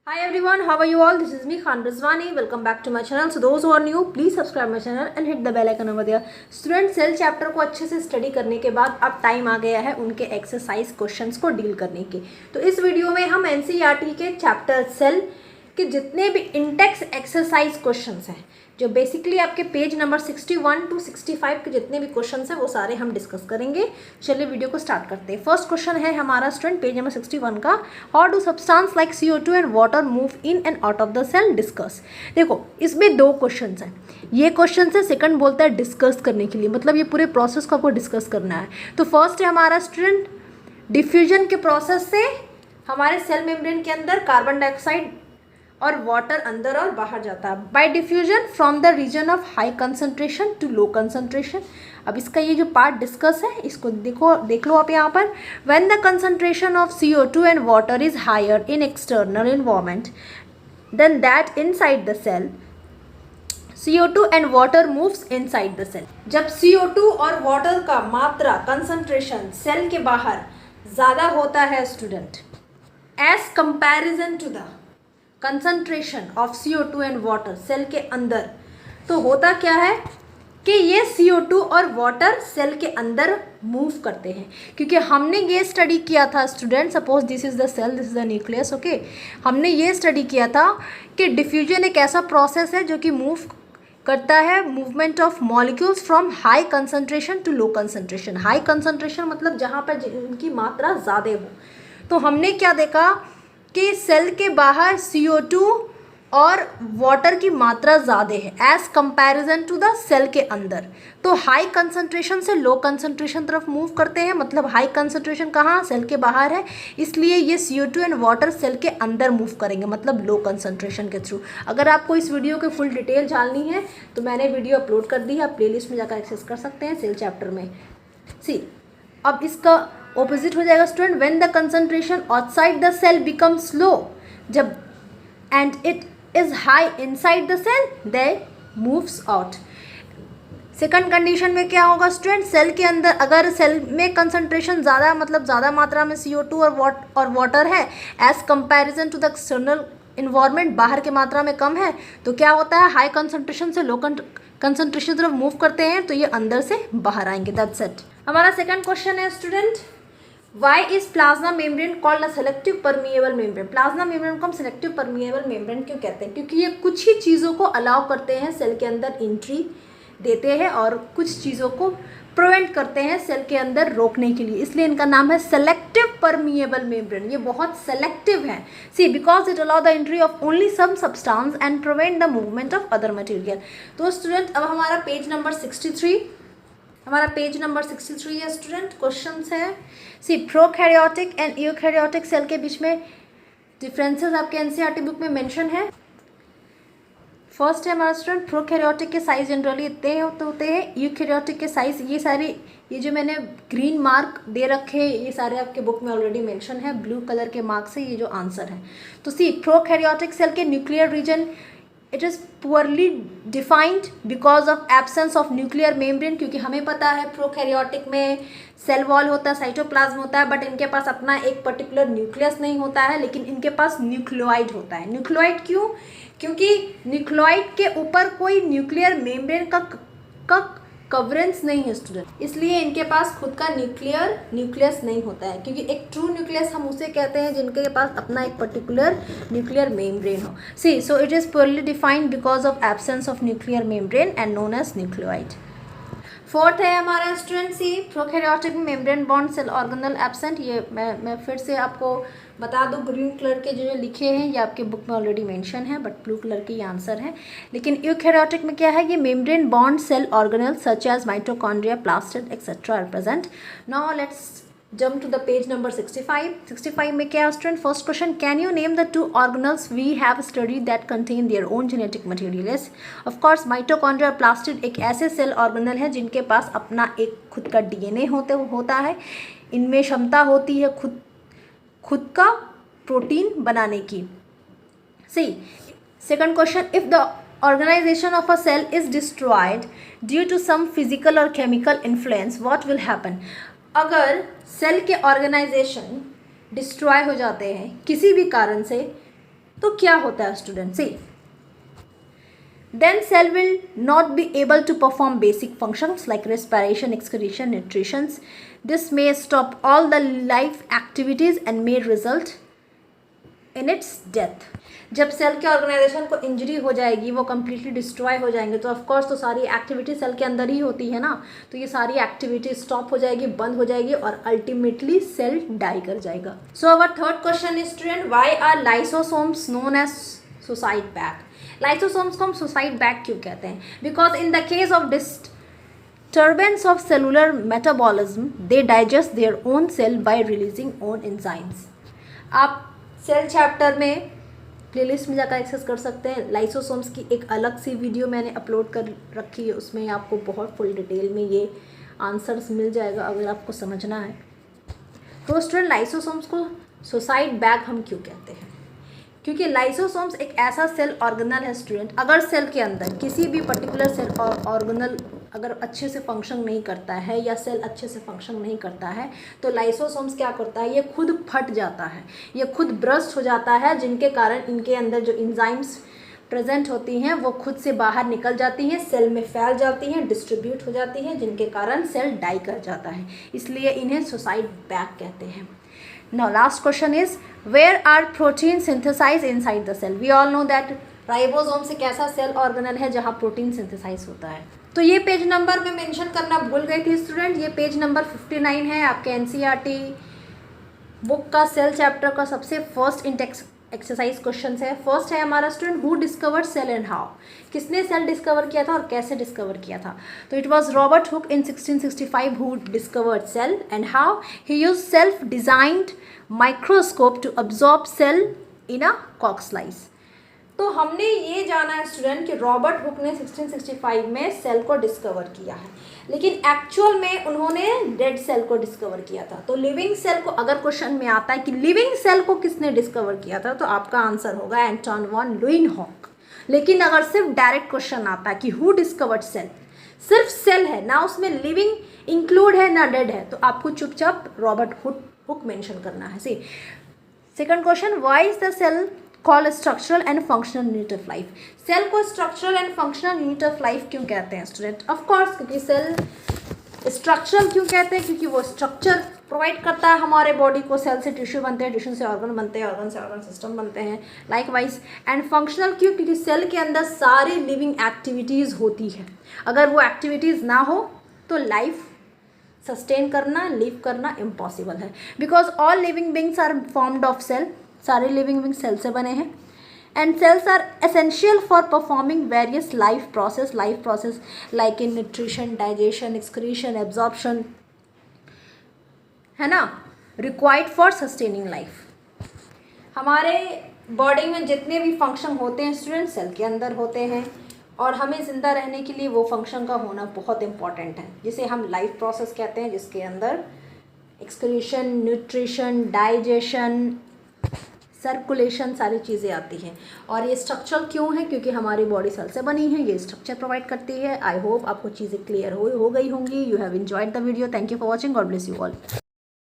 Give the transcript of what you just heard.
Hi everyone, how are you all? This is me Khan Rizwani. Welcome back to my channel. So those who are new, please subscribe my channel and hit the bell icon over there. Student cell chapter को अच्छे से study करने के बाद अब time आ गया है उनके एक्सरसाइज क्वेश्चंस को डील करने के। तो इस वीडियो में हम एनसीईआरटी के चैप्टर सेल के जितने भी इंडेक्स एक्सरसाइज क्वेश्चंस हैं, जो बेसिकली आपके पेज नंबर 61 टू 65 के जितने भी क्वेश्चंस हैं वो सारे हम डिस्कस करेंगे। चलिए वीडियो को स्टार्ट करते हैं। फर्स्ट क्वेश्चन है हमारा स्टूडेंट पेज नंबर 61 का, how do substance like CO2 and water move in and out of the cell, discuss. देखो इसमें दो क्वेश्चन हैं। ये क्वेश्चन है सेकंड बोलता है डिस्कस करने के लिए, मतलब ये पूरे प्रोसेस को आपको डिस्कस करना है। तो फर्स्ट है हमारा स्टूडेंट डिफ्यूजन के प्रोसेस से हमारे सेल मेम्ब्रेन के अंदर कार्बन डाइऑक्साइड और वाटर अंदर और बाहर जाता है by diffusion from the region of high concentration to low concentration. अब इसका ये जो पार्ट डिस्कस है इसको देख लो आप यहाँ पर। When the concentration of CO2 and water is higher in external environment then that inside the cell CO2 and water moves inside the cell. जब CO2 और वाटर का मात्रा कंसंट्रेशन सेल के बाहर ज़्यादा होता है student as comparison to the concentration of CO2 and water cell के अंदर, तो होता क्या है कि ये CO2 और वाटर सेल के अंदर मूव करते हैं। क्योंकि हमने ये स्टडी किया था student, suppose this is the cell, this is the nucleus, okay. हमने ये स्टडी किया था कि डिफ्यूजन एक ऐसा प्रोसेस है जो कि मूव करता है movement of molecules from high concentration to low concentration. High concentration मतलब जहाँ पर इनकी मात्रा ज़्यादा हो। तो हमने क्या देखा कि सेल के बाहर CO2 और वाटर की मात्रा ज़्यादा है as comparison to the cell के अंदर। तो हाई कंसंट्रेशन से लो कंसंट्रेशन तरफ मूव करते हैं, मतलब हाई कंसंट्रेशन कहाँ, सेल के बाहर है, इसलिए ये CO2 एंड वाटर सेल के अंदर मूव करेंगे, मतलब लो कंसंट्रेशन के थ्रू। अगर आपको इस वीडियो की फुल डिटेल जाननी है तो मैंने वीडियो अपलोड कर दी है, आप प्लेलिस्ट में जाकर एक्सेस कर सकते हैं सेल चैप्टर में। सी अब इसका ऑपोजिट हो जाएगा student, when the concentration outside the cell becomes low, जब and it is high inside the cell they moves out. Second condition में क्या होगा स्टूडेंट, सेल के अंदर अगर सेल में कंसंट्रेशन ज़्यादा, मतलब ज़्यादा मात्रा में CO2 और वाटर है as comparison to the external environment, बाहर की मात्रा में कम है, तो क्या होता है हाई कंसंट्रेशन से लो कंसंट्रेशन तरफ मूव करते हैं, तो ये अंदर से बाहर आएंगे। That's it. हमारा सेकंड क्वेश्चन है student, why is plasma membrane called a selective permeable membrane. Plasma membrane को हम सेलेक्टिव परमिएबल मेम्ब्रेन क्यों कहते हैं? क्योंकि ये कुछ ही चीज़ों को अलाउ करते हैं, सेल के अंदर एंट्री देते हैं, और कुछ चीज़ों को प्रिवेंट करते हैं सेल के अंदर रोकने के लिए, इसलिए इनका नाम है सेलेक्टिव परमिएबल मेम्ब्रेन। ये बहुत सेलेक्टिव है। See because it allow the entry of only some substance and prevent the movement of other material. तो स्टूडेंट अब हमारा पेज नंबर 63, हमारा पेज नंबर 63 है स्टूडेंट। क्वेश्चंस है, सी प्रोकैरियोटिक एंड यूकैरियोटिक सेल के बीच में डिफरेंसेस आपके एनसीईआरटी बुक में मेंशन है। फर्स्ट है हमारा स्टूडेंट, प्रोकैरियोटिक के साइज जनरली इतने होते हैं, यूकैरियोटिक के साइज ये सारे, ये जो मैंने ग्रीन मार्क दे रखे ये सारे आपके बुक में ऑलरेडी मेंशन है, ब्लू कलर के मार्क से ये जो आंसर है। तो सी प्रोकैरियोटिक सेल के nuclear region it is poorly defined because of absence of nuclear membrane. क्योंकि हमें पता है प्रोकैरियोटिक में सेल वॉल होता है, साइटोप्लाज्म होता है, बट इनके पास अपना एक पर्टिकुलर न्यूक्लियस नहीं होता है, लेकिन इनके पास न्यूक्लियोइड होता है। न्यूक्लियोइड क्यों? क्योंकि न्यूक्लियोइड के ऊपर कोई न्यूक्लियर मेम्ब्रेन का कवरेंस नहीं है स्टूडेंट, इसलिए इनके पास खुद का न्यूक्लियस नहीं होता है। क्योंकि एक ट्रू न्यूक्लियस हम उसे कहते हैं जिनके पास अपना एक पर्टिकुलर न्यूक्लियर मेम्ब्रेन हो। See so it is poorly defined because of absence of nuclear membrane and known as nucleoid. Fourth है हमारा student see prokaryotic membrane bond cell organelle absent. ये मैं फिर से आपको बता दूं, ग्रीन कलर के जो लिखे हैं ये आपके बुक में ऑलरेडी मेंशन है, बट ब्लू कलर के ये आंसर है। लेकिन यूकैरियोटिक में क्या है, ये membrane bond cell organelle such as mitochondria, plastid etcetera are present. Now let's jump to the page number 65. 65 में क्या है student, first question, can you name the two organelles we have studied that contain their own genetic material. Yes of course mitochondria और plastid एक ऐसे cell organelle हैं जिनके पास अपना एक खुद का DNA होता है, इनमें क्षमता होती है खुद का प्रोटीन बनाने की। See second question, if the organization of a cell is destroyed due to some physical or chemical influence, what will happen? अगर सेल के ऑर्गेनाइजेशन डिस्ट्रॉय हो जाते हैं किसी भी कारण से, तो क्या होता है student, see then cell will not be able to perform basic functions like respiration, excretion, nutrition. This may stop all the life activities and may result in its death. जब सेल के ऑर्गेनाइजेशन को injury हो जाएगी, वो completely destroy हो जाएंगे, तो of course तो सारी एक्टिविटी सेल के अंदर ही होती है ना, तो ये सारी एक्टिविटी स्टॉप हो जाएगी, बंद हो जाएगी और अल्टीमेटली सेल डाई कर जाएगा. So our third question is student, why are lysosomes known as suicide bag. Lysosomes को हम सुसाइड बैग क्यों कहते हैं? Because in the case of disturbance of cellular metabolism they digest their own cell by releasing own enzymes. आप cell chapter में playlist में जाकर access कर सकते हैं. लाइसोसोम्स की एक अलग सी वीडियो मैंने अपलोड कर रखी है, उसमें आपको बहुत फुल डिटेल में ये आंसर्स मिल जाएगा अगर आपको समझना है. तो स्टूडेंट लाइसोसोम्स को सुसाइड बैग हम क्यों कहते हैं? क्योंकि लाइसोसोम्स एक ऐसा सेल ऑर्गेनल है स्टूडेंट, अगर सेल के अंदर किसी भी पर्टिकुलर सेल और ऑर्गेनल अगर अच्छे से फंक्शन नहीं करता है या सेल अच्छे से फंक्शन नहीं करता है, तो लाइसोसोम्स क्या करता है, ये खुद फट जाता है, ये खुद ब्रस्ट हो जाता है, जिनके कारण इनके अंदर जो एंजाइम्स प्रेजेंट होती हैं वो खुद से बाहर निकल जाती हैं, सेल में फैल जाती हैं, डिस्ट्रीब्यूट हो जाती हैं, जिनके कारण सेल डाई कर जाता है. इसलिए इन्हें सुसाइड बैग कहते हैं. Now last question is, where are protein synthesized inside the cell? We all know that ribosomes एक ऐसा सेल ऑर्गेनल है जहाँ प्रोटीन सिंथेसाइज होता है. तो ये पेज नंबर में मेंशन करना भूल गई थी स्टूडेंट, ये पेज नंबर 59 है आपके एनसीईआरटी बुक का सेल चैप्टर का सबसे फर्स्ट इंडेक्स एक्सरसाइज क्वेश्चन है. फर्स्ट है हमारा student, who discovered cell and how. किसने सेल डिस्कवर किया था और कैसे डिस्कवर किया था? तो it was Robert Hooke in 1665 who discovered cell. And how? He used self designed microscope to absorb cell in a कॉक स्लाइस. तो हमने ये जाना है स्टूडेंट कि रॉबर्ट हुक ने 1665 में सेल को डिस्कवर किया है, लेकिन एक्चुअल में उन्होंने डेड सेल को डिस्कवर किया था. तो लिविंग सेल को अगर क्वेश्चन में आता है कि लिविंग सेल को किसने डिस्कवर किया था, तो आपका आंसर होगा एंटन वॉन ल्यूइनहॉक. लेकिन अगर सिर्फ डायरेक्ट क्वेश्चन आता है कि हु डिस्कवर्ड सेल, सिर्फ सेल है ना, उसमें लिविंग इंक्लूड है ना डेड है, तो आपको चुपचाप रॉबर्ट हुक मेंशन करना है. See second question, why is the cell called structural and functional unit of life. Cell को structural and functional unit of life क्यों कहते हैं स्टूडेंट? ऑफ कोर्स क्योंकि सेल स्ट्रक्चरल क्यों कहते हैं, क्योंकि वो स्ट्रक्चर प्रोवाइड करता है हमारे बॉडी को. सेल से टिश्यू बनते हैं, टिश्यू से ऑर्गन बनते हैं, ऑर्गन से ऑर्गन सिस्टम बनते हैं, लाइकवाइज. एंड फंक्शनल क्यों? क्योंकि सेल के अंदर सारी लिविंग एक्टिविटीज़ होती है. अगर वो एक्टिविटीज़ ना हो तो लाइफ सस्टेन करना, लिव करना इम्पॉसिबल है. Because all living beings are formed of cell. सारे लिविंग बींग सेल से बने हैं. And cells are essential for performing various life process like in nutrition, digestion, excretion, absorption, है ना, रिक्वायर्ड फॉर सस्टेनिंग लाइफ. हमारे body में जितने भी फंक्शन होते हैं स्टूडेंट सेल के अंदर होते हैं, और हमें ज़िंदा रहने के लिए वो फंक्शन का होना बहुत इंपॉर्टेंट है, जिसे हम लाइफ प्रोसेस कहते हैं, जिसके अंदर एक्सक्रीशन, न्यूट्रिशन, डाइजेशन, सर्कुलेशन सारी चीज़ें आती हैं. और ये स्ट्रक्चर क्यों है? क्योंकि हमारी बॉडी सेल से बनी है, ये स्ट्रक्चर प्रोवाइड करती है. आई होप आपको चीज़ें क्लियर हो गई होंगी. You have enjoyed the video. Thank you for watching. God bless you all.